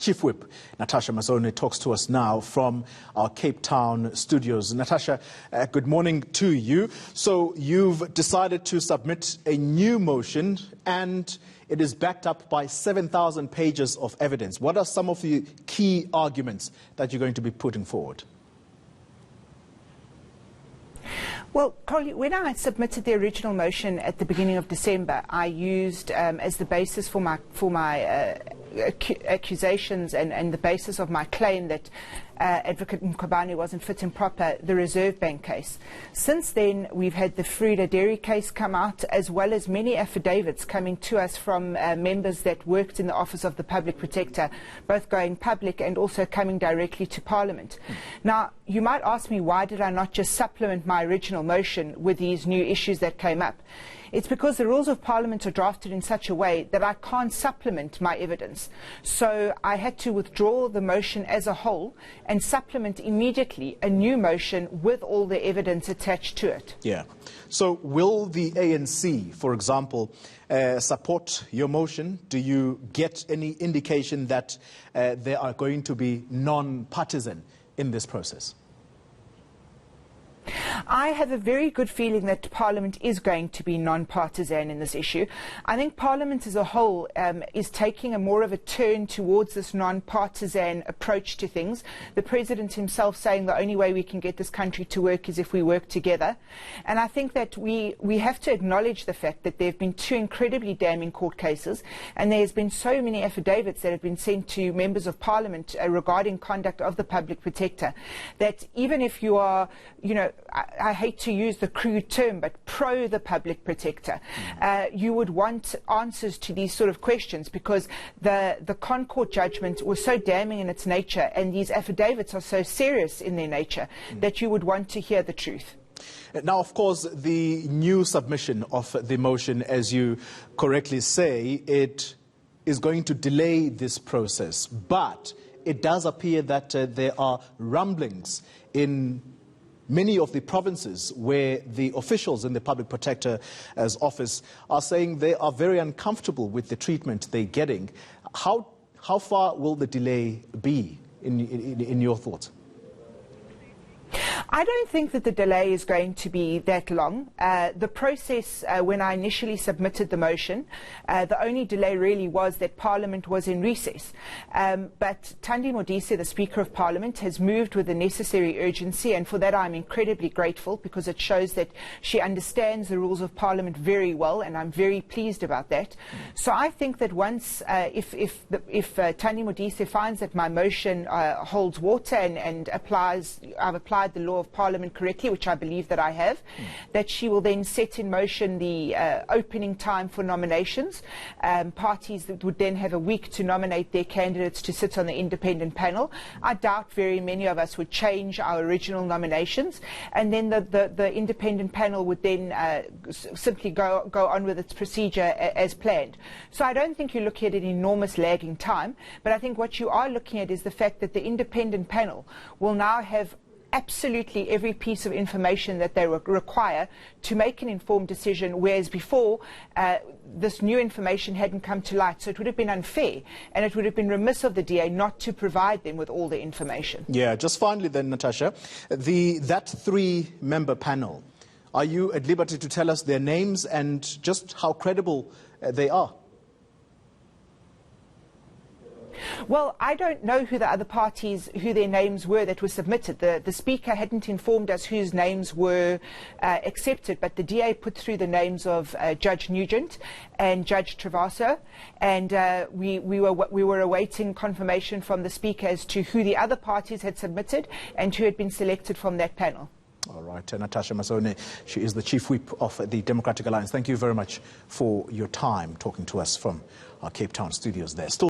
Chief Whip Natasha Mazzone talks to us now from our Cape Town studios. Natasha, good morning to you. So you've decided to submit a new motion and it is backed up by 7,000 pages of evidence. What are some of the key arguments that you're going to be putting forward? Well, Xoli, when I submitted the original motion at the beginning of December, I used as the basis for my accusations and the basis of my claim that Advocate Mkhwebane wasn't fit and proper, the Reserve Bank case. Since then, we've had the Fruita Dairy case come out, as well as many affidavits coming to us from members that worked in the Office of the Public Protector, both going public and also coming directly to Parliament. Now, you might ask me, why did I not just supplement my original motion with these new issues that came up? It's because the rules of Parliament are drafted in such a way that I can't supplement my evidence. So I had to withdraw the motion as a whole and supplement immediately a new motion with all the evidence attached to it. Yeah. So will the ANC, for example, support your motion? Do you get any indication that they are going to be non-partisan in this process? I have a very good feeling that Parliament is going to be non-partisan in this issue. I think Parliament as a whole is taking a more of a turn towards this non-partisan approach to things. The President himself saying the only way we can get this country to work is if we work together. And I think that we have to acknowledge the fact that there have been two incredibly damning court cases, and there has been so many affidavits that have been sent to members of Parliament regarding conduct of the Public Protector, that even if you are, I hate to use the crude term, but pro the Public Protector, you would want answers to these sort of questions, because the Concord judgment was so damning in its nature and these affidavits are so serious in their nature that you would want to hear the truth. Now, of course, the new submission of the motion, as you correctly say, it is going to delay this process, but it does appear that there are rumblings in many of the provinces where the officials in the Public Protector's office are saying they are very uncomfortable with the treatment they're getting. How far will the delay be in your thoughts? I don't think that the delay is going to be that long. The process, when I initially submitted the motion, the only delay really was that Parliament was in recess. But Thandi Modise, the Speaker of Parliament, has moved with the necessary urgency, and for that I'm incredibly grateful, because it shows that she understands the rules of Parliament very well, and I'm very pleased about that. So I think that once, if Thandi Modise finds that my motion holds water and I've applied the law of Parliament correctly, which I believe that I have, that she will then set in motion the opening time for nominations. Parties that would then have a week to nominate their candidates to sit on the independent panel. I doubt very many of us would change our original nominations, and then the independent panel would then simply go on with its procedure as planned. So I don't think you're looking at an enormous lagging time, but I think what you are looking at is the fact that the independent panel will now have absolutely every piece of information that they require to make an informed decision, whereas before this new information hadn't come to light. So it would have been unfair, and it would have been remiss of the DA not to provide them with all the information. Yeah, just finally then, Natasha, that three-member panel, are you at liberty to tell us their names and just how credible they are? Well, I don't know who the other parties, who their names were that were submitted. The Speaker hadn't informed us whose names were accepted, but the DA put through the names of Judge Nugent and Judge Travaso, and we were awaiting confirmation from the Speaker as to who the other parties had submitted and who had been selected from that panel. All right, Natasha Mazzone, she is the Chief Whip of the Democratic Alliance. Thank you very much for your time talking to us from our Cape Town studios there.